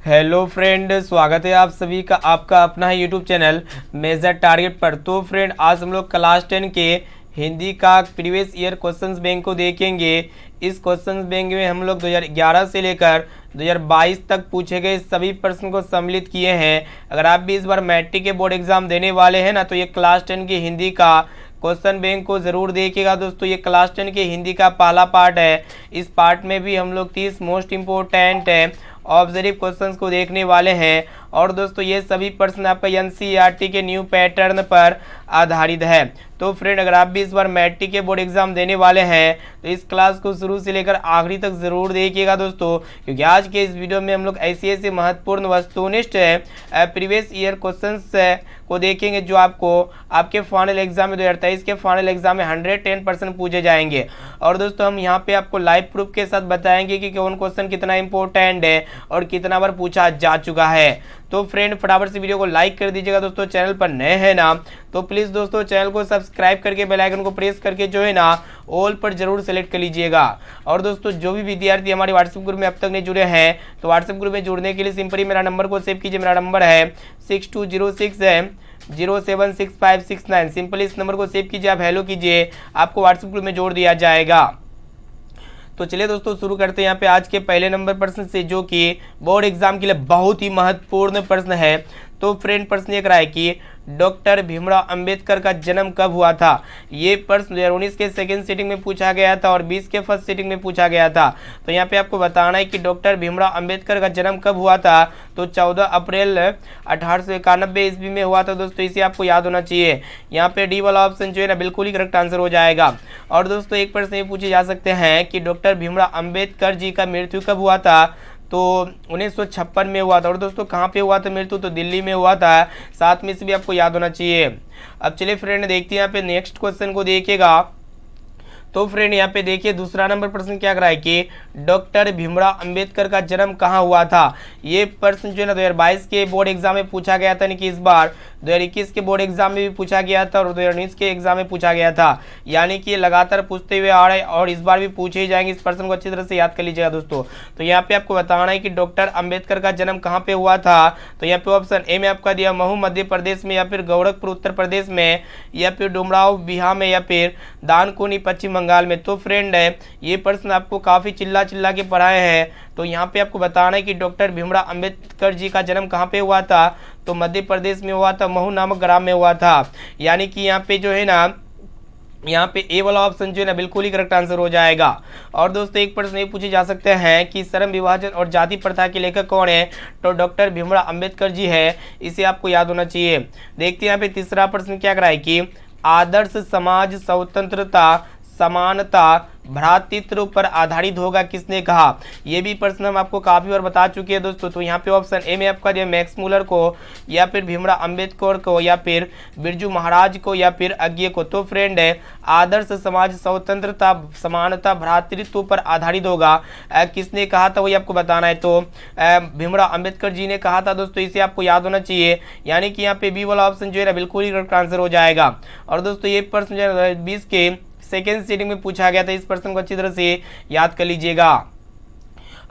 Hello friend, स्वागत है आप सभी का आपका अपना ही यूट्यूब चैनल मेजर टारगेट पर। तो फ्रेंड, आज हम लोग क्लास 10 के हिंदी का प्रीवियस ईयर क्वेश्चंस बैंक को देखेंगे। इस क्वेश्चंस बैंक में हम लोग 2011 से लेकर 2022 तक पूछे गए सभी प्रश्न को सम्मिलित किए हैं। अगर आप भी इस बार मैट्रिक के बोर्ड एग्जाम देने वाले हैं ना, तो ये क्लास 10 की हिंदी का क्वेश्चन बैंक को ज़रूर देखिएगा दोस्तों। ये क्लास 10 के हिंदी का पहला पार्ट है। इस पार्ट में भी हम लोग 30 मोस्ट इम्पोर्टेंट ऑब्जर्व क्वेश्चंस को देखने वाले हैं। और दोस्तों, ये सभी प्रश्न आपका एनसीईआरटी के न्यू पैटर्न पर आधारित है। तो फ्रेंड, अगर आप भी इस बार मैट्रिक के बोर्ड एग्जाम देने वाले हैं तो इस क्लास को शुरू से लेकर आखिरी तक जरूर देखिएगा दोस्तों, क्योंकि आज के इस वीडियो में हम लोग ऐसी महत्वपूर्ण वस्तुनिष्ठ प्रीवियस ईयर क्वेश्चंस को देखेंगे जो आपको आपके फाइनल एग्जाम में 2023 के फाइनल एग्जाम में 110% पूछे जाएंगे। और दोस्तों, हम यहाँ पे आपको लाइव प्रूफ के साथ बताएंगे कि कौन क्वेश्चन कितना इंपॉर्टेंट है और कितना बार पूछा जा चुका है। तो फ्रेंड, फटाफट से वीडियो को लाइक कर दीजिएगा दोस्तों। चैनल पर नए हैं ना तो प्लीज़ दोस्तों चैनल को सब्सक्राइब करके बेल आइकन को प्रेस करके जो है ना ऑल पर जरूर सेलेक्ट कर लीजिएगा। और दोस्तों, जो भी विद्यार्थी हमारे व्हाट्सएप ग्रुप में अब तक नहीं जुड़े हैं तो व्हाट्सएप ग्रुप में जुड़ने के लिए सिंपली मेरा नंबर को सेव कीजिए। मेरा नंबर है 6206076569। सिंपली इस नंबर को सेव कीजिए, आप हेलो कीजिए, आपको व्हाट्सएप ग्रुप में जोड़ दिया जाएगा। तो चलिए दोस्तों, शुरू करते हैं यहाँ पे आज के पहले नंबर प्रश्न से, जो कि बोर्ड एग्जाम के लिए बहुत ही महत्वपूर्ण प्रश्न है। तो फ्रेंड, प्रश्न ये है कि डॉक्टर भीमराव अंबेडकर का जन्म कब हुआ था। ये प्रश्न 2019 के सेकेंड सीटिंग में पूछा गया था और 20 के फर्स्ट सीटिंग में पूछा गया था। तो यहाँ पे आपको बताना है कि डॉक्टर भीमराव अंबेडकर का जन्म कब हुआ था। तो 14 अप्रैल 1891 ईस्वी में हुआ था दोस्तों। इसे आपको याद होना चाहिए। यहाँ पे डी वाला ऑप्शन जो है ना बिल्कुल ही करेक्ट आंसर हो जाएगा। और दोस्तों, एक प्रश्न ये पूछे जा सकते हैं कि डॉक्टर भीमराव अंबेडकर जी का मृत्यु कब हुआ था। तो 1956 में हुआ था। और दोस्तों, कहाँ पे हुआ था मृत्यु, तो दिल्ली में हुआ था। साथ में इसे भी आपको याद होना चाहिए। अब चलिए फ्रेंड, देखते हैं यहाँ पे नेक्स्ट क्वेश्चन को देखिएगा। तो फ्रेंड, यहाँ पे देखिए दूसरा नंबर प्रश्न क्या कर रहा है कि डॉक्टर भीमराव अंबेडकर का जन्म कहाँ हुआ था। ये प्रश्न जो है ना 2022 के बोर्ड एग्जाम में पूछा गया था, यानी कि इस बार 2021 के बोर्ड एग्जाम में भी पूछा गया था और 2019 के एग्जाम में पूछा गया था। यानी कि ये लगातार पूछते हुए आ रहे हैं और इस बार भी पूछे ही जाएंगे। इस प्रश्न को अच्छी तरह से याद कर लीजिएगा दोस्तों। तो यहाँ पे आपको बताना है कि डॉक्टर अंबेडकर का जन्म कहाँ पे हुआ था। तो यहाँ पे ऑप्शन ए में आपका दिया महू मध्य प्रदेश में, या फिर गोरखपुर उत्तर प्रदेश में, या फिर डुमराव बिहार में, या फिर दानकुनी पश्चिम बंगाल में। तो फ्रेंड, ये प्रश्न आपको काफी चिल्ला चिल्ला के पढ़ाए हैं। तो यहाँ पे आपको बताना है कि डॉक्टर भीमराव अंबेडकर जी का जन्म कहाँ पे हुआ था। तो मध्य प्रदेश में हुआ था, महू नामक ग्राम में हुआ था। यानी कि यहाँ पे जो है ना, यहाँ पे ए वाला ऑप्शन जो है ना बिल्कुल ही करेक्ट आंसर हो जाएगा। और दोस्तों, एक प्रश्न ये पूछे जा सकते हैं कि श्रम विभाजन और जाति प्रथा के लेखक कौन है। तो डॉक्टर भीमराव अंबेडकर जी है। इसे आपको याद होना चाहिए। देखते हैं यहाँ पे तीसरा प्रश्न क्या कराए कि आदर्श समाज स्वतंत्रता, समानता, भ्रातृत्व पर आधारित होगा, किसने कहा। यह भी प्रश्न हम आपको काफी बार बता चुके हैं दोस्तों। तो यहाँ पे ऑप्शन ए में आपका दिया मैक्स मूलर को, या फिर भीमराव अंबेडकर को, या फिर बिरजू महाराज को, या फिर अज्ञे को। तो फ्रेंड, आदर्श समाज स्वतंत्रता, समानता, भ्रातृत्व पर आधारित होगा, किसने कहा था वही आपको बताना है। तो भीमराव अंबेडकर जी ने कहा था दोस्तों। इसे आपको याद होना चाहिए। यानी कि यहाँ पे बी वाला ऑप्शन जो है ना बिल्कुल ही करेक्ट आंसर हो जाएगा। और दोस्तों, ये प्रश्न जो है 20 के सेकेंड सीटिंग में पूछा गया था। इस प्रश्न को अच्छी तरह से याद कर लीजिएगा।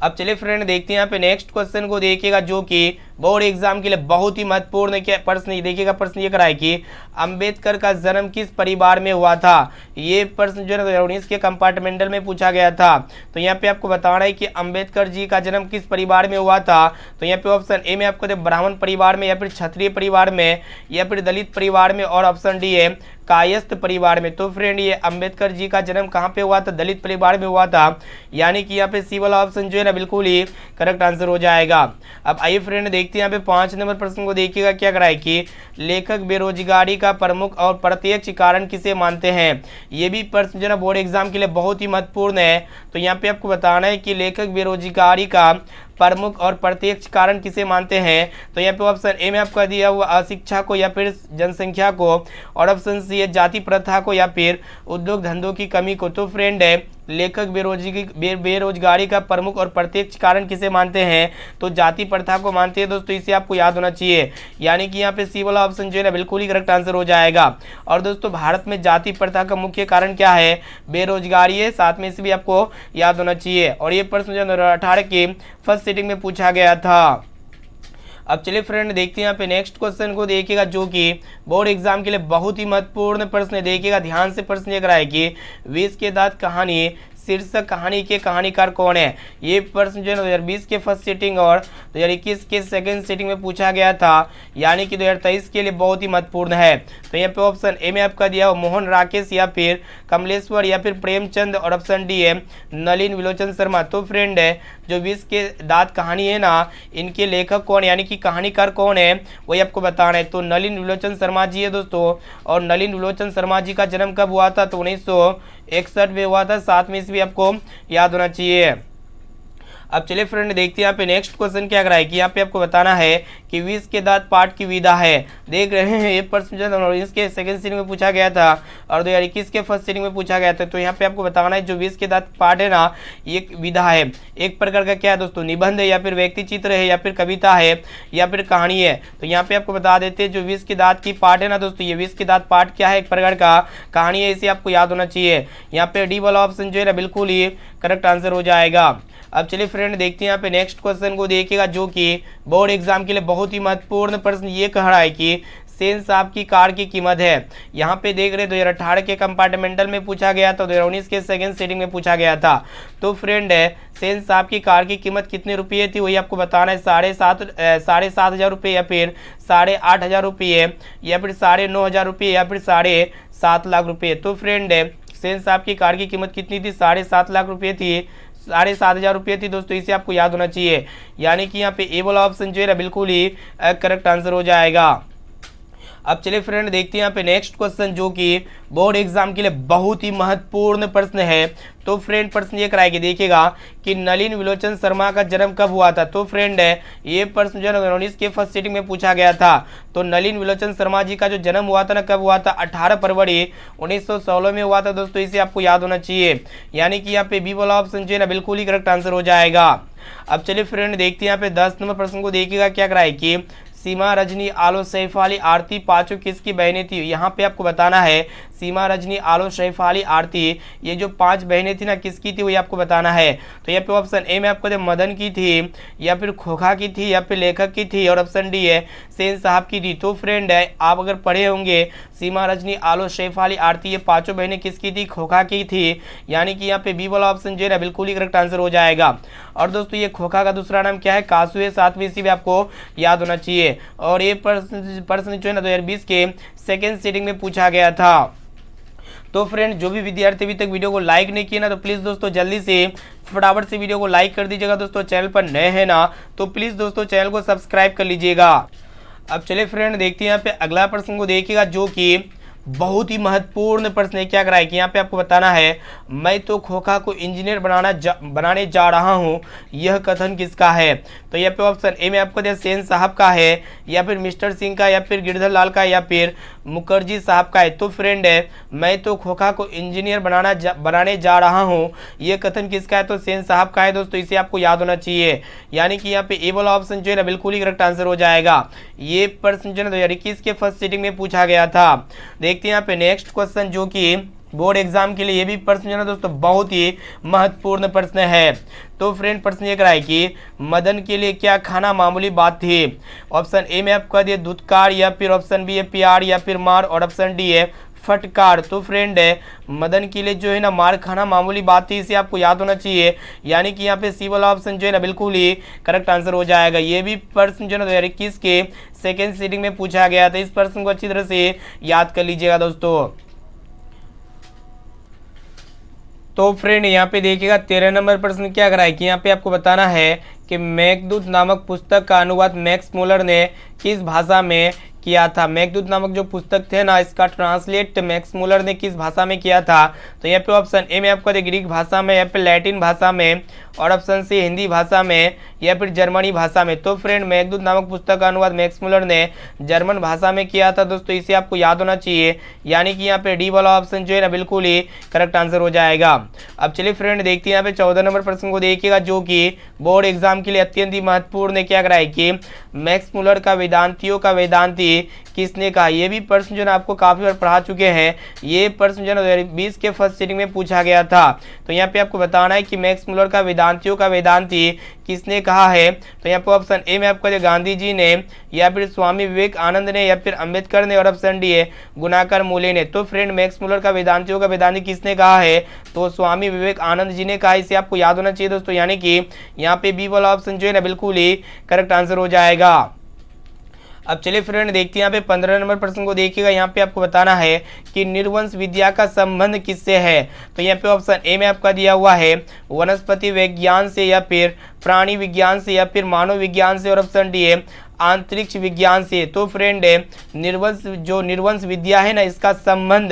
अब चलिए फ्रेंड, देखते हैं यहाँ पे नेक्स्ट क्वेश्चन को देखिएगा, जो कि बोर्ड एग्जाम के लिए बहुत ही महत्वपूर्ण प्रश्न। देखिएगा प्रश्न ये कराए कि अंबेडकर का जन्म किस परिवार में हुआ था। ये प्रश्न जो है 2019 के कंपार्टमेंटल में पूछा गया था। तो यहाँ पे आपको बताना है कि अंबेडकर जी का जन्म किस परिवार में हुआ था। तो यहाँ पे ऑप्शन ए में आपको ब्राह्मण परिवार में, या फिर क्षत्रिय परिवार में, या फिर दलित परिवार में, और ऑप्शन डी है कायस्थ परिवार में। तो फ्रेंड, ये अंबेडकर जी का जन्म कहाँ पे हुआ था, दलित परिवार में हुआ था। यानी कि यहाँ पे सी वाला ऑप्शन जो है ना बिल्कुल ही करेक्ट आंसर हो जाएगा। अब आइए फ्रेंड, देखते हैं यहाँ पे 5 नंबर प्रश्न को देखिएगा क्या कराए कि लेखक बेरोजगारी का प्रमुख और प्रत्यक्ष कारण किसे मानते हैं। ये भी प्रश्न जो है ना बोर्ड एग्जाम के लिए बहुत ही महत्वपूर्ण है। तो यहाँ पे आपको बताना है कि लेखक बेरोजगारी का प्रमुख और प्रत्यक्ष कारण किसे मानते हैं। तो यहाँ पे ऑप्शन ए में आपका दिया हुआ अशिक्षा को, या फिर जनसंख्या को, और ऑप्शन सी है जाति प्रथा को, या फिर उद्योग धंधों की कमी को। तो फ्रेंड, लेखक बेरोजगारी का प्रमुख और प्रत्यक्ष कारण किसे मानते हैं। तो जाति प्रथा को मानते हैं दोस्तों। इसे आपको याद होना चाहिए। यानी कि यहाँ पे सी वाला ऑप्शन जो है ना बिल्कुल ही करेक्ट आंसर हो जाएगा। और दोस्तों, भारत में जाति प्रथा का मुख्य कारण क्या है, बेरोजगारी है। साथ में इसे भी आपको याद होना चाहिए। और ये प्रश्न जो 2018 के फर्स्ट सीटिंग में पूछा गया था। अब चलिए फ्रेंड देखते हैं यहाँ पे नेक्स्ट क्वेश्चन को देखिएगा, जो कि बोर्ड एग्जाम के लिए बहुत ही महत्वपूर्ण प्रश्न है। देखिएगा ध्यान से, प्रश्न ये है कि विष के दांत कहानी शीर्षक कहानी के कहानीकार कौन है। ये प्रश्न जो है 2020 के फर्स्ट सीटिंग और 2021 के सेकंड सीटिंग में पूछा गया था, यानी कि 2023 के लिए बहुत ही महत्वपूर्ण है। तो यहाँ पे ऑप्शन ए में आपका दिया मोहन राकेश या फिर कमलेश्वर या फिर प्रेमचंद, और ऑप्शन डी है नलिन विलोचन शर्मा। तो फ्रेंड है जो विष के दांत कहानी है ना, इनके लेखक कौन है यानी कि कहानीकार कौन है वही आपको बताना है। तो नलिन विलोचन शर्मा जी है दोस्तों, और नलिन विलोचन शर्मा जी का जन्म कब हुआ था, तो 1961 में हुआ था, 7 में ईस्वी आपको याद होना चाहिए। अब चलिए फ्रेंड देखते हैं यहाँ पे नेक्स्ट क्वेश्चन क्या कराए कि यहाँ पे आपको बताना है कि विष के दांत पाठ की विधा है। देख रहे हैं ये प्रश्न जो है इसके सेकंड सीटिंग में पूछा गया था और 2021 के फर्स्ट सीटिंग में पूछा गया था। तो यहाँ पे आपको बताना है जो विष के दांत पाठ है ना, ये विधा है, एक प्रकार का क्या है दोस्तों, निबंध है या फिर व्यक्ति चित्र है या फिर कविता है या फिर कहानी है। तो यहाँ पे आपको बता देते हैं जो विष के दांत की पाठ है ना दोस्तों, ये विष के दांत पाठ क्या है, एक प्रकार का कहानी है, इसे आपको याद होना चाहिए। यहाँ पे डी वाला ऑप्शन जो है ना बिल्कुल ही करेक्ट आंसर हो जाएगा। अब चलिए फ्रेंड देखते हैं यहाँ पे नेक्स्ट क्वेश्चन को देखिएगा, जो कि बोर्ड एग्जाम के लिए बहुत ही महत्वपूर्ण प्रश्न ये कह रहा है कि सेन साहब की कार की कीमत है। यहाँ पे देख रहे 2018 के कंपार्टमेंटल में पूछा गया था, 2019 के सेकंड सीटिंग में पूछा गया था। तो फ्रेंड है सेन साहब की कार की कीमत कितने रुपये थी वही आपको बताना है, 7,500 रुपये या फिर 8,500 रुपये या फिर 9,500 रुपये या फिर 7.5 लाख रुपये। तो फ्रेंड है सेन साहब की कार की कीमत कितनी थी, 7.5 लाख रुपये थी, 7,500 रुपये थी दोस्तों, इसे आपको याद होना चाहिए। यानी कि यहाँ पे ए वाला ऑप्शन जो है ना बिल्कुल ही करेक्ट आंसर हो जाएगा। अब चलिए फ्रेंड देखते हैं यहाँ पे नेक्स्ट क्वेश्चन, जो कि बोर्ड एग्जाम के लिए बहुत ही महत्वपूर्ण प्रश्न है। तो फ्रेंड प्रश्न ये कराएगी, देखिएगा कि नलिन विलोचन शर्मा का जन्म कब हुआ था। तो फ्रेंड है ये प्रश्न जो है 2019 के फर्स्ट सीटिंग में पूछा गया था। तो नलिन विलोचन शर्मा जी का जो जन्म हुआ था ना, कब हुआ था, 18 फरवरी 1916 में हुआ था दोस्तों, इसे आपको याद होना चाहिए। यानी कि यहाँ पे बी वाला ऑप्शन जो है ना बिल्कुल ही करेक्ट आंसर हो जाएगा। अब चलिए फ्रेंड देखते हैं यहाँ पे 10 नंबर प्रश्न को देखिएगा क्या कराए कि सीमा, रजनी, आलो, सैफ अली, आरती पांचों किसकी बहनें थी। यहाँ पे आपको बताना है सीमा, रजनी, आलो, सैफ अली, आरती, ये जो 5 बहनें थी ना किसकी थी वही आपको बताना है। तो यहाँ पे ऑप्शन ए में आपको मदन की थी या फिर खोखा की थी या फिर लेखक की थी, और ऑप्शन डी है सेन साहब की थी। तो फ्रेंड है आप अगर पढ़े होंगे सीमा, रजनी, आलो, सैफ अली, आरती, ये 5 बहनें किसकी थी, खोखा की थी। यानी कि यहाँ पे बी वाला ऑप्शन जो है ना बिल्कुल ही करेक्ट आंसर हो जाएगा। और दोस्तों ये खोखा का दूसरा नाम क्या है, कासू है, 7वीं ईस्वी में आपको याद होना चाहिए। और ये प्रश्न जो है ना 2020 के सेकेंड सीटिंग में पूछा गया था। तो फ्रेंड जो भी विद्यार्थी अभी तक वीडियो को लाइक नहीं किया ना, तो प्लीज़ दोस्तों जल्दी से फटाफट से वीडियो को लाइक कर दीजिएगा। दोस्तों चैनल पर नए हैं ना तो प्लीज़ दोस्तों चैनल को सब्सक्राइब कर लीजिएगा। अब चलिए फ्रेंड देखते हैं यहाँ पे अगला प्रश्न को देखिएगा, जो कि बहुत ही महत्वपूर्ण प्रश्न है। क्या कराए कि यहाँ पे आपको बताना है मैं तो खोखा को इंजीनियर बनाने जा रहा हूँ, यह कथन किसका है। तो यहाँ पे ऑप्शन ए में आपको दिया सेन साहब का है या फिर मिस्टर सिंह का या फिर गिरधर लाल का या फिर मुखर्जी साहब का है। तो फ्रेंड है मैं तो खोखा को इंजीनियर बनाने जा रहा हूँ, यह कथन किसका है, तो सेन साहब का है दोस्तों, इसे आपको याद होना चाहिए। यानी कि यहाँ पे ए वाला ऑप्शन जो है ना बिल्कुल ही करेक्ट आंसर हो जाएगा। ये प्रश्न जो है ना 2021 के फर्स्ट सीटिंग में पूछा गया था। देखते हैं यहाँ पे नेक्स्ट क्वेश्चन, जो कि बोर्ड एग्जाम के लिए ये भी प्रश्न जो है ना दोस्तों बहुत ही महत्वपूर्ण प्रश्न है। तो फ्रेंड प्रश्न ये कराए कि मदन के लिए क्या खाना मामूली बात थी। ऑप्शन ए में आपका दिए धुतकार या फिर ऑप्शन बी है प्यार या फिर मार, और ऑप्शन डी है फटकार। तो फ्रेंड है मदन के लिए जो है ना मार खाना मामूली बात थी, इसे आपको याद होना चाहिए। यानी कि यहाँ पे सी वाला ऑप्शन जो है ना बिल्कुल ही करेक्ट आंसर हो जाएगा। ये भी प्रश्न जो है ना 2021 के सेकेंड सीटिंग में पूछा गया था। इस प्रश्न को अच्छी तरह से याद कर लीजिएगा दोस्तों। तो फ्रेंड यहाँ पे देखिएगा 13 नंबर प्रश्न क्या कराए कि यहाँ पे आपको बताना है कि मेघदूत नामक पुस्तक का अनुवाद मैक्स मुलर ने किस भाषा में किया था। मेघदूत नामक जो पुस्तक थे ना, इसका ट्रांसलेट मैक्स मुलर ने किस भाषा में किया था। तो यहाँ पे ऑप्शन ए में आपको ग्रीक भाषा में या फिर लैटिन भाषा में, और ऑप्शन सी हिंदी भाषा में या फिर जर्मनी भाषा में। तो फ्रेंड मेघदूत नामक पुस्तक का अनुवाद मैक्स मुलर ने जर्मन भाषा में किया था दोस्तों, इसे आपको याद होना चाहिए। यानी कि यहाँ पे डी वाला ऑप्शन जो है ना बिल्कुल ही करेक्ट आंसर हो जाएगा। अब चलिए फ्रेंड देखते हैं यहाँ पे 14 नंबर प्रश्न को देखिएगा, जो कि बोर्ड एग्जाम के लिए अत्यंत ही महत्वपूर्ण है। क्या कराए कि मैक्स मुलर का वेदांतियों का वेदांती किसने कहा। ये भी प्रश्न जो है आपको काफी बार पढ़ा चुके हैं। ये प्रश्न जो है 2020 के फर्स्ट सीटिंग में पूछा गया था। तो यहाँ पे आपको बताना है कि मैक्स मुलर का वेदांतियों का वेदांती किसने कहा है? तो यहाँ पे ऑप्शन ए में आपका गांधी जी ने, या फिर स्वामी विवेकानंद ने, या फिर अंबेडकर ने, और ऑप्शन डी है गुणाकर मूले ने। तो फ्रेंड मैक्स मुलर का वेदांतियों का वेदांती किसने कहा है? तो स्वामी विवेकानंद जी ने कहा। इसे आपको याद होना चाहिए दोस्तों, यानी कि यहाँ पे बी वाला ऑप्शन जो है ना बिल्कुल ही करेक्ट आंसर हो जाएगा। अब चलिए फ्रेंड देखते हैं यहाँ पे 15 नंबर प्रश्न को देखिएगा। यहाँ पे आपको बताना है कि निर्वंश विद्या का संबंध किससे है? तो यहाँ पे ऑप्शन ए में आपका दिया हुआ है वनस्पति विज्ञान से, या फिर प्राणी विज्ञान से, या फिर मानव विज्ञान से, और ऑप्शन डी है अंतरिक्ष विज्ञान से। तो फ्रेंड निर्वंश विद्या है ना, इसका संबंध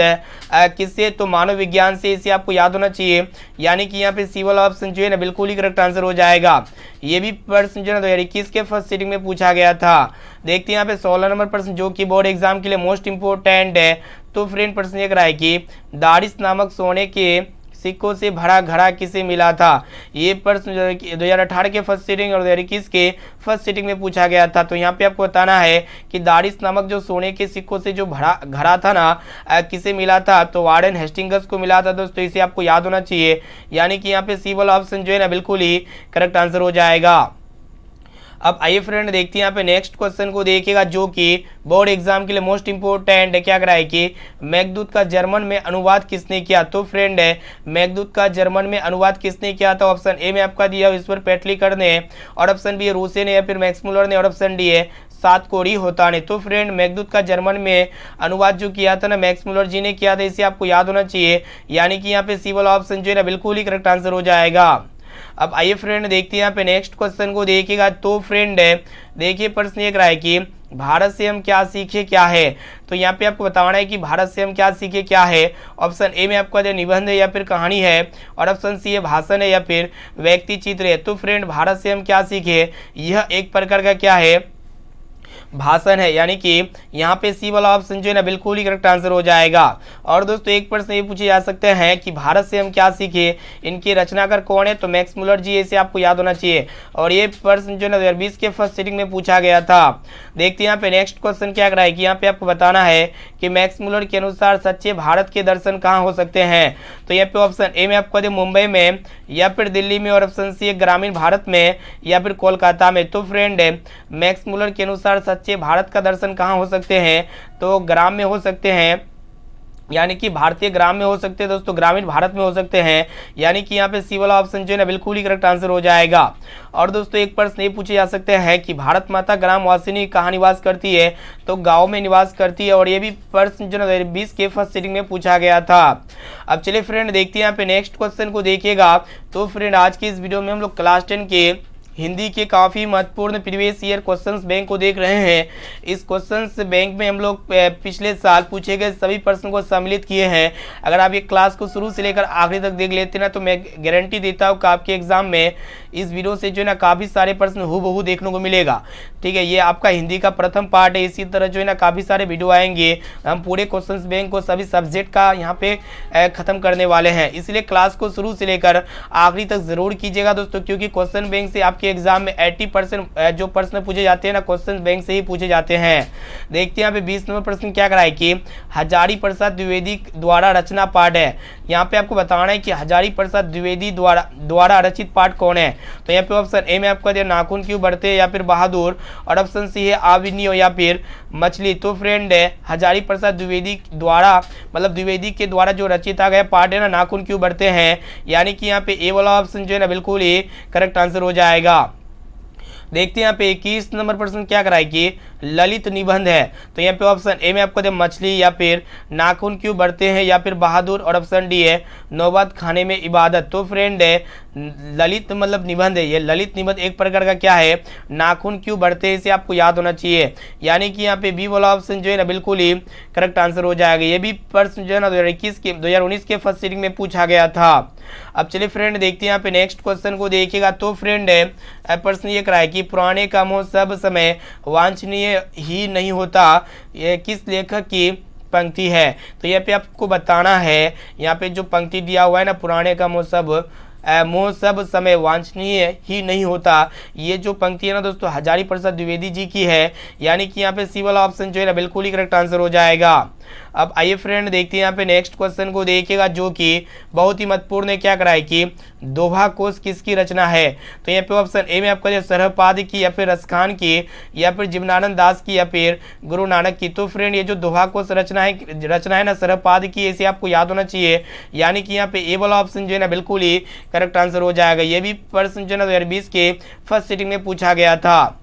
किससे? तो मानव विज्ञान से। इसे आपको याद होना चाहिए, यानी कि यहाँ पे सी वाला ऑप्शन जो है ना बिल्कुल ही करेक्ट आंसर हो जाएगा। ये भी प्रश्न जो है ना 2021 के फर्स्ट सीटिंग में पूछा गया था। देखते हैं यहाँ पे 16 नंबर प्रश्न जो कि बोर्ड एग्जाम के लिए मोस्ट इंपोर्टेंट है। तो फ्रेंड प्रश्न ये है कि दारिश नामक सोने के सिक्कों से भरा घड़ा किसे मिला था? ये प्रश्न 2018 के फर्स्ट सीटिंग और 2021 के फर्स्ट सीटिंग में पूछा गया था। तो यहाँ पे आपको बताना है कि दारिश नामक जो सोने के सिक्कों से जो भरा घड़ा था ना किसे मिला था? तो वारेन हेस्टिंग्स को मिला था दोस्तों। इसे आपको याद होना चाहिए, यानी कि यहाँ पे सी वाला ऑप्शन जो है ना बिल्कुल ही करेक्ट आंसर हो जाएगा। अब आइए फ्रेंड देखते हैं यहाँ पे नेक्स्ट क्वेश्चन को देखिएगा जो कि बोर्ड एग्जाम के लिए मोस्ट इंपोर्टेंट है। क्या कराए कि मेघदूत का जर्मन में अनुवाद किसने किया? तो फ्रेंड है मेघदूत का जर्मन में अनुवाद किसने किया था? ऑप्शन ए में आपका दिया ईश्वर पेटलीकर ने, और ऑप्शन बी है रूसे ने, या फिर मैक्स मुलर ने, और ऑप्शन डी है सातकोड़ी होता ने। तो फ्रेंड मेघदूत का जर्मन में अनुवाद जो किया था ना मैक्स मुलर जी ने किया था। इसे आपको याद होना चाहिए, यानी कि यहाँ पे सी वाला ऑप्शन जो है ना बिल्कुल ही करेक्ट आंसर हो जाएगा। अब आइए फ्रेंड देखते हैं यहाँ पे नेक्स्ट क्वेश्चन को देखिएगा। तो फ्रेंड है देखिए प्रश्न ये है कि भारत से हम क्या सीखे क्या है? तो यहाँ पे आपको बताना है कि भारत से हम क्या सीखे क्या है। ऑप्शन ए में आपका जो निबंध है या फिर कहानी है, और ऑप्शन सी है भाषण है, या फिर व्यक्ति चित्र है। तो फ्रेंड भारत से हम क्या सीखे, यह एक प्रकार का क्या है भाषण है, यानी कि यहाँ पे सी वाला ऑप्शन जो है ना बिल्कुल ही करेक्ट आंसर हो जाएगा। और दोस्तों एक प्रश्न ये पूछे जा सकते हैं कि भारत से हम क्या सीखे, इनके रचनाकार कौन है? तो मैक्स मुलर जी, इसे आपको याद होना चाहिए। और ये प्रश्न जो है ना 2020 के फर्स्ट सीटिंग में पूछा गया था। देखते हैं यहाँ पे नेक्स्ट क्वेश्चन क्या कराए कि यहाँ पे आपको बताना है कि मैक्स मुलर के अनुसार सच्चे भारत के दर्शन कहाँ हो सकते हैं? तो यहाँ पे ऑप्शन ए में आपको दे मुंबई में, या फिर दिल्ली में, और ऑप्शन सी ग्रामीण भारत में, या फिर कोलकाता में। तो फ्रेंड मैक्स मुलर के अनुसार सच्चे भारत का दर्शन कहाँ हो सकते हैं? तो ग्राम में हो सकते हैं, यानी कि भारतीय ग्राम में हो सकते हैं दोस्तों, ग्रामीण भारत में हो सकते हैं, यानी कि यहाँ पे सी वाला ऑप्शन जो है ना बिल्कुल ही करेक्ट आंसर हो जाएगा। और दोस्तों एक प्रश्न ये पूछे जा सकते हैं कि भारत माता ग्राम वासिनी कहाँ निवास करती है? तो गांव में निवास करती है। और ये भी प्रश्न जो 2020 के फर्स्ट सीटिंग में पूछा गया था। अब चलिए फ्रेंड देखते हैं यहाँ पे नेक्स्ट क्वेश्चन को देखिएगा। तो फ्रेंड आज की इस वीडियो में हम लोग क्लास 10 के हिंदी के काफ़ी महत्वपूर्ण प्रीवियस ईयर क्वेश्चंस बैंक को देख रहे हैं। इस क्वेश्चंस बैंक में हम लोग पिछले साल पूछे गए सभी प्रश्नों को सम्मिलित किए हैं। अगर आप ये क्लास को शुरू से लेकर आखिरी तक देख लेते ना, तो मैं गारंटी देता हूँ कि आपके एग्जाम में इस वीडियो से जो है ना काफ़ी सारे प्रश्न हूबहू देखने को मिलेगा। ठीक है, ये आपका हिंदी का प्रथम पार्ट है। इसी तरह जो है ना काफ़ी सारे वीडियो आएंगे, हम पूरे क्वेश्चंस बैंक को सभी सब्जेक्ट का यहाँ पे ख़त्म करने वाले हैं। इसलिए क्लास को शुरू से लेकर आखिरी तक जरूर कीजिएगा दोस्तों, क्योंकि क्वेश्चन बैंक से आपके एग्जाम में 80% जो प्रश्न पूछे जाते हैं ना क्वेश्चन बैंक से ही पूछे जाते हैं। देखते हैं यहाँ पे 20 नंबर प्रश्न क्या कराए कि हजारी प्रसाद द्विवेदी द्वारा रचना पाठ है। यहाँ पे आपको बताना है कि हजारी प्रसाद द्विवेदी द्वारा रचित पाठ कौन है? तो यहाँ पे ऑप्शन ए में आपका नाखून क्यों बढ़ते, या फिर बहादुर, और ऑप्शन सी है आविनियो, या फिर मछली। तो फ्रेंड है हजारी प्रसाद द्विवेदी द्वारा, मतलब द्विवेदी के द्वारा जो रचिता गया पाठ है ना नाखून क्यों बढ़ते हैं, यानी कि यहाँ पे ए वाला ऑप्शन जो है ना बिल्कुल ही करेक्ट आंसर हो जाएगा। देखते हैं यहाँ पे 21 नंबर प्रश्न क्या कराए कि ललित निबंध है। तो यहाँ पे ऑप्शन ए में आपको दे मछली, या फिर नाखून क्यों बढ़ते हैं, या फिर बहादुर, और ऑप्शन डी है नौबत खाने में इबादत। तो फ्रेंड है ललित मतलब निबंध है, ये ललित निबंध एक प्रकार का क्या है नाखून क्यों बढ़ते हैं, इसे आपको याद होना चाहिए। यानी कि यहाँ पे बी वाला ऑप्शन जो है ना बिल्कुल ही करेक्ट आंसर हो जाएगा। ये भी प्रश्न जो है ना 2019 के फर्स्ट सीटिंग में पूछा गया था। अब चलिए फ्रेंड देखते हैं यहाँ पे नेक्स्ट क्वेश्चन को देखिएगा। तो फ्रेंड है प्रश्न ये कराए कि पुराने का मोह सब समय वांछनीय ही नहीं होता, ये किस लेखक की पंक्ति है? तो यहाँ पे आपको बताना है, यहाँ पे जो पंक्ति दिया हुआ है ना पुराने का मोह सब मोह सब समय वांछनीय ही नहीं होता। ये जो पंक्ति है ना दोस्तों हजारी प्रसाद द्विवेदी जी की है, यानी कि यहाँ पे सी वाला ऑप्शन जो है ना बिल्कुल ही करेक्ट आंसर हो जाएगा। अब आइए फ्रेंड देखते हैं यहाँ पे नेक्स्ट क्वेश्चन को देखिएगा, जो कि बहुत ही महत्वपूर्ण है। क्या कराए कि दोहा कोश किसकी रचना है? तो यहाँ पे ऑप्शन ए में आपका सरहपाद की, या फिर रसखान की, या फिर जीवनानंद दास की, या फिर गुरु नानक की। तो फ्रेंड ये जो दोहा कोश रचना है ना सरहपाद की, इसे आपको याद होना चाहिए, यानी कि यहाँ पे ए वाला ऑप्शन जो है ना बिल्कुल ही करेक्ट आंसर हो जाएगा। ये भी प्रश्न जो है ना 2020 के फर्स्ट सिटिंग में पूछा गया था।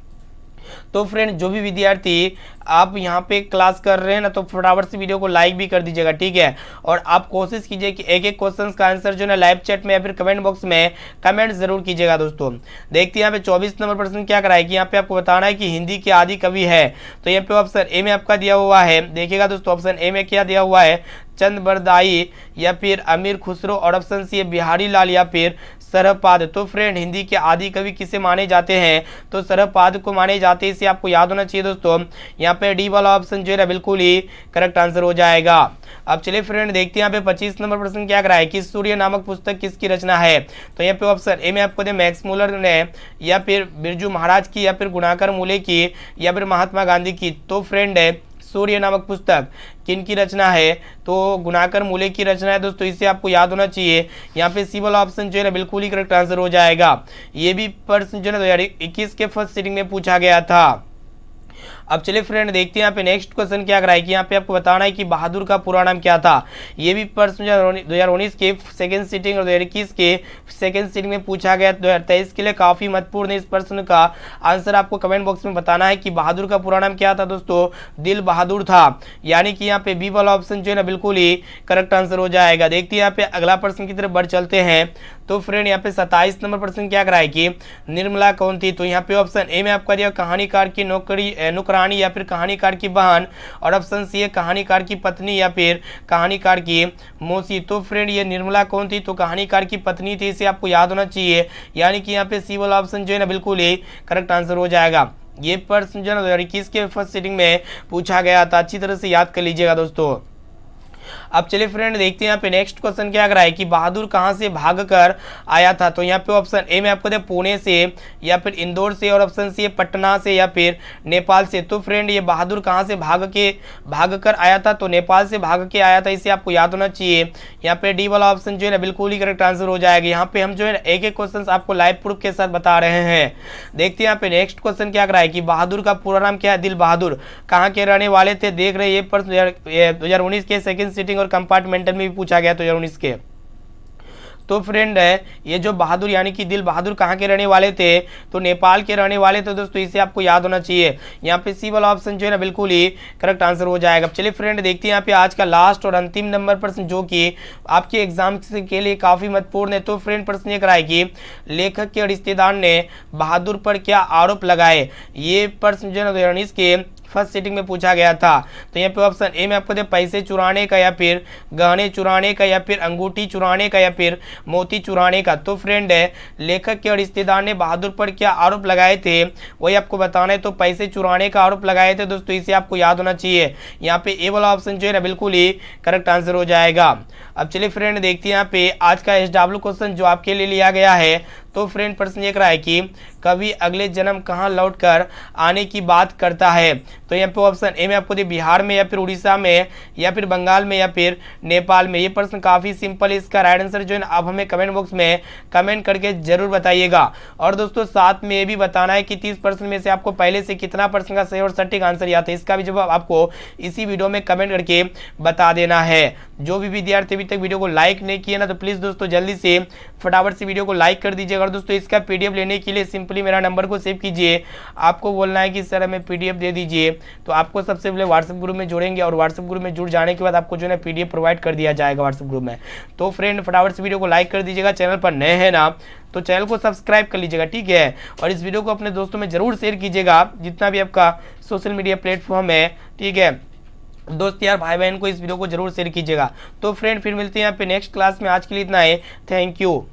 तो फ्रेंड जो भी विद्यार्थी आप यहाँ पे क्लास कर रहे हैं ना, तो फटाफट से वीडियो को लाइक भी कर दीजिएगा, ठीक है। और आप कोशिश कीजिए कि एक एक क्वेश्चन का आंसर जो है ना लाइव चैट में या फिर कमेंट बॉक्स में कमेंट जरूर कीजिएगा दोस्तों। देखते हैं यहाँ पे 24 नंबर प्रश्न क्या कराए कि यहाँ पे आपको बताना है कि हिंदी के आदि कवि है। तो यहाँ पे ऑप्शन ए में आपका दिया हुआ है, देखिएगा दोस्तों ऑप्शन ए में क्या दिया हुआ है, चंद बरदाई, या फिर अमीर खुसरो, और ऑप्शन सी बिहारी लाल, या फिर सरहपाद। तो फ्रेंड हिंदी के आदि कवि किसे माने जाते हैं? तो सरहपाद को माने जाते हैं, इसे आपको याद होना चाहिए दोस्तों। यहाँ पे डी वाला ऑप्शन जो है ना बिल्कुल ही करेक्ट आंसर हो जाएगा। अब चलिए फ्रेंड देखते हैं यहाँ पे 25 नंबर प्रश्न क्या कराए कि सूर्य नामक पुस्तक किसकी रचना है? तो यहाँ पे ऑप्शन ए में आपको दे मैक्स मुलर ने, या फिर बिरजू महाराज की, या फिर गुणाकर मूले की, या फिर महात्मा गांधी की। तो फ्रेंड है सूर्य नामक पुस्तक किन की रचना है? तो गुणाकर मूले की रचना है दोस्तों, इसे आपको याद होना चाहिए। यहाँ पे सी वाला ऑप्शन जो है ना बिल्कुल ही करेक्ट आंसर हो जाएगा। ये भी प्रश्न जो है ना 2021 के फर्स्ट सिटिंग में पूछा गया था। अब चलिए फ्रेंड देखते हैं यहाँ पे नेक्स्ट क्वेश्चन क्या कराए कि यहाँ पे आपको बताना है कि बहादुर का पूरा नाम क्या था। ये भी प्रश्न 2019 के सेकंड सिटिंग और 2021 के सेकंड सिटिंग में पूछा गया। 2023 के लिए काफी महत्वपूर्ण है। इस प्रश्न का आंसर आपको कमेंट बॉक्स में बताना है कि बहादुर का पूरा नाम क्या था दोस्तों। दिल बहादुर था, यानी कि यहाँ पे बी वाला ऑप्शन जो है ना बिल्कुल ही करेक्ट आंसर हो जाएगा। देखते हैं यहाँ पे अगला प्रश्न की तरफ बढ़ चलते हैं। तो फ्रेंड यहाँ पे 27 नंबर प्रश्न क्या कराए कि निर्मला कौन थी? तो यहाँ पे ऑप्शन ए में आपका दिया कहानीकार की नुकरानी, या फिर कहानीकार की बहन, और ऑप्शन सी है कहानीकार की पत्नी, या फिर कहानीकार की मौसी। तो फ्रेंड ये निर्मला कौन थी? तो कहानीकार की पत्नी थी, इसे आपको याद होना चाहिए, यानी कि यहाँ पे सी वाला ऑप्शन जो है ना बिल्कुल ही करेक्ट आंसर हो जाएगा। ये प्रश्न जो है ना 2021 के फर्स्ट सिटिंग में पूछा गया था, अच्छी तरह से याद कर लीजिएगा दोस्तों। अब चलिए फ्रेंड देखते हैं यहाँ पे नेक्स्ट क्वेश्चन क्या कराए कि बहादुर कहाँ से भागकर आया था? तो यहाँ पे ऑप्शन ए में आपको दे पुणे से, या फिर इंदौर से, और ऑप्शन सी पटना से, या फिर नेपाल से। तो फ्रेंड ये बहादुर कहाँ से भागकर आया था? तो नेपाल से भाग के आया था, इसे आपको याद होना चाहिए। यहाँ पे डी वाला ऑप्शन जो है ना बिल्कुल ही करेक्ट आंसर हो जाएगा। यहाँ पे हम जो है एक एक क्वेश्चन आपको लाइव प्रूफ के साथ बता रहे हैं। देखते हैं यहाँ पे नेक्स्ट क्वेश्चन क्या कराए कि बहादुर का पूरा नाम क्या है? दिल बहादुर कहाँ के रहने वाले थे? देख रहे ये प्रश्न 2019 के सेकंड सिटिंग और कंपार्टमेंटल में भी पूछा गया 2019 के। तो फ्रेंड है ये जो बहादुर यानी कि दिल बहादुर कहाँ के रहने वाले थे? तो नेपाल के रहने वाले थे दोस्तों, इसे आपको याद होना चाहिए। यहाँ पे सी वाला ऑप्शन जो है ना बिल्कुल ही करेक्ट आंसर हो जाएगा। चलिए फ्रेंड देखते हैं यहाँ पे आज का लास्ट और अंतिम नंबर प्रश्न, जो कि आपके एग्जाम के लिए काफी महत्वपूर्ण है। तो फ्रेंड प्रश्न ये कराए कि लेखक के रिश्तेदार ने बहादुर पर क्या आरोप लगाए? ये प्रश्न जो है ना 2019 के फर्स्ट सिटिंग में पूछा गया था। तो यहाँ पे ऑप्शन ए में आपको दे पैसे चुराने का, या फिर गहने चुराने का, या फिर अंगूठी चुराने का, या फिर मोती चुराने का। तो फ्रेंड है लेखक के रिश्तेदार ने बहादुर पर क्या आरोप लगाए थे वही आपको बताना है। तो पैसे चुराने का आरोप लगाए थे दोस्तों, इसे आपको याद होना चाहिए। यहाँ पे ए वाला ऑप्शन जो है ना बिल्कुल ही करेक्ट आंसर हो जाएगा। अब चलिए फ्रेंड देखते हैं यहाँ पे आज का SW क्वेश्चन जो आपके लिए लिया गया है। तो फ्रेंड प्रश्न ये रहा है कि कभी अगले जन्म कहाँ लौटकर आने की बात करता है? तो यहाँ पे ऑप्शन ए में आपको दे बिहार में, या फिर उड़ीसा में, या फिर बंगाल में, या फिर नेपाल में। ये प्रश्न काफी सिंपल है, इसका राइट आंसर जो है ना आप हमें कमेंट बॉक्स में कमेंट करके जरूर बताइएगा। और दोस्तों साथ में ये भी बताना है कि 30% में से आपको पहले से कितना % का सही और सटीक आंसर याद है, इसका भी जवाब आपको इसी वीडियो में कमेंट करके बता देना है। जो भी विद्यार्थी अभी तक वीडियो को लाइक नहीं किए ना, तो प्लीज दोस्तों जल्दी से फटाफट से वीडियो को लाइक कर दीजिएगा। और दोस्तों इसका PDF लेने के लिए सिंपली मेरा नंबर को सेव कीजिए। आपको बोलना है कि सर हमें PDF दे दीजिए, तो आपको सबसे पहले व्हाट्सएप ग्रुप में जोड़ेंगे, और व्हाट्सएप ग्रुप में जुड़ जाने के बाद आपको जो है PDF प्रोवाइड कर दिया जाएगा व्हाट्सएप ग्रुप में। तो फ्रेंड फटाफट से वीडियो को लाइक कर दीजिएगा। चैनल पर नए हैं ना तो चैनल को सब्सक्राइब कर लीजिएगा, ठीक है। और इस वीडियो को अपने दोस्तों में जरूर शेयर कीजिएगा, जितना भी आपका सोशल मीडिया प्लेटफॉर्म है, ठीक है। दोस्त यार भाई बहन को इस वीडियो को जरूर शेयर कीजिएगा। तो फ्रेंड फिर मिलते हैं यहाँ पे नेक्स्ट क्लास में। आज के लिए इतना है, थैंक यू।